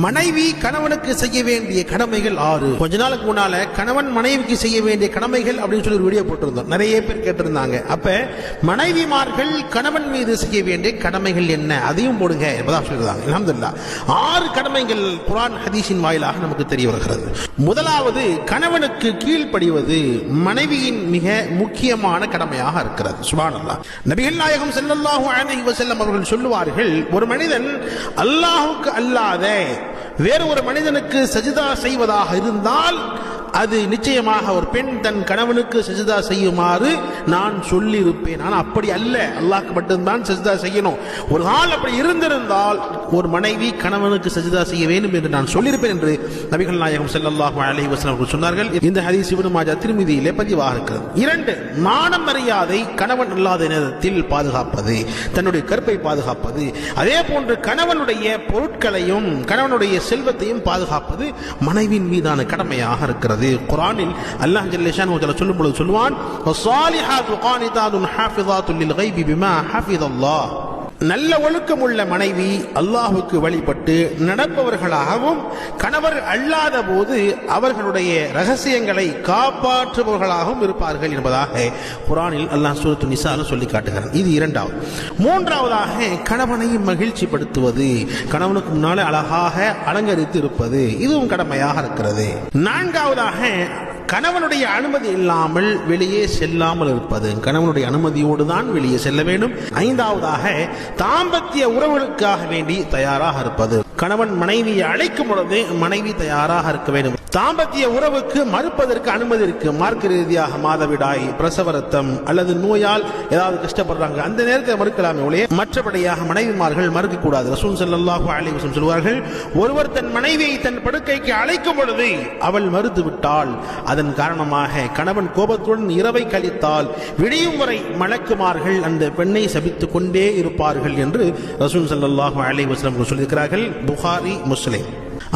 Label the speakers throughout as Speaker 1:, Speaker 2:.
Speaker 1: மனைவி கணவனுக்கு செய்ய வேண்டிய கடமைகள் 6. கொஞ்ச நாளுக்கு முன்னால கணவன் மனைவிக்கு செய்ய வேண்டிய கடமைகள் அப்படின்னு சொல்லி ஒரு வீடியோ போட்டிருந்தோம். நிறைய பேர் கேட்டிருந்தாங்க. அப்ப மனைவிமார்கள் கணவன் மீது செய்ய வேண்டிய கடமைகள் என்ன, அதையும் போடுங்க என்பதாக சொல்லியிருந்தாங்க. அல்ஹம்துலில்லாஹ் 6 கடமைகள் குர்ஆன் ஹதீஸின் வாயிலாக நமக்கு தெரிய வருகிறது. முதலாவது, கணவனுக்கு கீழ்ப்படிவது மனைவியின் மிக முக்கியமான கடமையாக இருக்கிறது. சுப்ஹானல்லாஹ். நபிகள் நாயகம் ஸல்லல்லாஹு அலைஹி வஸல்லம் அவர்கள் சொல்லுவார்கள், ஒரு மனிதன் அல்லாஹ்வுக்கு அல்லாத வேறு ஒரு மனிதனுக்கு சஜிதா செய்வதாக இருந்தால் அது நிச்சயமாக ஒரு பெண் தன் கணவனுக்கு சஜிதா செய்யுமாறு நான் சொல்லியிருப்பேன். ஆனால் அப்படி அல்ல, அல்லாஹ்க்கு மட்டும்தான் சஜிதா செய்யணும். ஒரு நாள் அப்படி இருந்திருந்தால் ஒரு மனைவி கணவனுக்கு சஜிதா செய்ய வேண்டும் என்று நான் சொல்லியிருப்பேன் என்று நபிகள் நாயகம் ஸல்லல்லாஹு அலைஹி வஸல்லம் சொன்னார்கள். இந்த ஹதீஸ் இப்னு மாஜா திர்மிதியிலே பதிவாக இருக்கிறது. 2, மானம் மரியாதை கணவன் இல்லாத நேரத்தில் பாதுகாப்பது, தன்னுடைய கற்பை பாதுகாப்பது. அதே போன்று கணவனுடைய பொருட்களையும் கணவனுடைய செல்வத்தையும் பாதுகாப்பது மனைவியின் மீதான கடமையாக இருக்கிறது. குர்ஆனில் அல்லாஹ் ஜல்ல ஷானஹு சொல்லும் பொழுது சொல்வான், வஸாலிஹாத்து கானிதாத்துன் ஹாஃபிஸாத்துல் லில் கைபி பிமா ஹஃபிஸல்லாஹ். நல்ல ஒழுக்கம் உள்ள மனைவி அல்லாஹ்வுக்கு வழிபட்டு நடப்பவர்களாகவும் கணவர் அல்லாத போது அவர்களுடைய ரகசியங்களை காப்பாற்றுபவர்களாகவும் இருப்பார்கள் என்பதாக குர்ஆனில் அல்லாஹ் சூரத்து நிசால சொல்லி காட்டுகிறார். இது 2வது. 3வதாக, கணவனை மகிழ்ச்சிப்படுத்துவது, கணவனுக்கு முன்னாலே அழகாக அலங்கரித்து இருப்பது, இதுவும் கடமையாக இருக்கிறது. 4வதாக, கணவனுடைய அனுமதி இல்லாமல் வெளியே செல்லாமல் இருப்பது, கணவனுடைய அனுமதியோடு தான் வெளியே செல்ல வேண்டும். 5வதாக, தாம்பத்திய உறவுகளுக்காக வேண்டி தயாராக இருப்பது, கணவன் மனைவியை அழைக்கும் பொழுது மனைவி தயாராக இருக்க வேண்டும். தாம்பத்திய உறவுக்கு மறுப்பதற்கு அனுமதி இருக்கு. மார்க்க ரீதியாக மாதவிடாய், பிரசவரத்தம் அல்லது நோயால் ஏதாவது கஷ்டப்படுறாங்க, அந்த நேரத்தில் மறுக்கலாமே ஒழிய மற்றபடியாக மனைவிமார்கள் மறுக்க கூடாது. ரசூல் ஸல்லல்லாஹு அலைஹி வஸல்லம் சொல்வார்கள், ஒருவர் தன் மனைவியை தன் படுக்கைக்கு அழைக்கும் பொழுது அவள் மறுத்து விட்டால், அதன் காரணமாக கணவன் கோபத்துடன் இரவை கழித்தால் விடியும் வரை மலக்குமார்கள் அந்த பெண்ணை சபித்துக் கொண்டே இருப்பார்கள் என்று ரசூல் ஸல்லல்லாஹு அலைஹி வஸல்லம் சொல்லியிருக்கிறார்கள். புகாரி, முஸ்லிம்.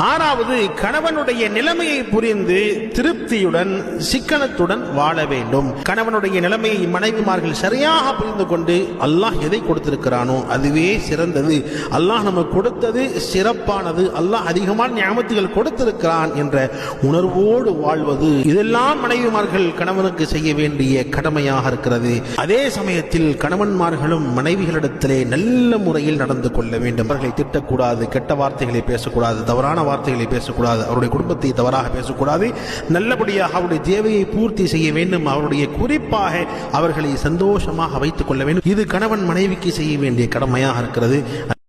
Speaker 1: 6வது, கணவனுடைய நிலைமையை புரிந்து திருப்தியுடன் சிக்கனத்துடன் வாழ வேண்டும். கணவனுடைய நிலைமையை மனைவிமார்கள் சரியாக புரிந்து கொண்டு அல்லாஹ் எதை கொடுத்திருக்கிறானோ அதுவே சிறந்தது, அல்லாஹ் நமக்கு கொடுத்தது சிறப்பானது, அல்லாஹ் அதிகமான நியமத்துகள் கொடுத்திருக்கிறான் என்ற உணர்வோடு வாழ்வது, இதெல்லாம் மனைவிமார்கள் கணவனுக்கு செய்ய வேண்டிய கடமையாக இருக்கிறது. அதே சமயத்தில் கணவன்மார்களும் மனைவிகளிடத்திலே நல்ல முறையில் நடந்து கொள்ள வேண்டும். அவர்களை திட்டக்கூடாது, கெட்ட வார்த்தைகளை பேசக்கூடாது, தவறான வார்த்தைகளை பேசக்கூடாது, அவருடைய குடும்பத்தை தவறாக பேசக்கூடாது, நல்லபடியாக அவருடைய தேவையை பூர்த்தி செய்ய வேண்டும். அவருடைய குறிப்பாக அவர்களை சந்தோஷமாக வைத்துக் கொள்ள வேண்டும். இது கணவன் மனைவிக்கு செய்ய வேண்டிய கடமையாக இருக்கிறது.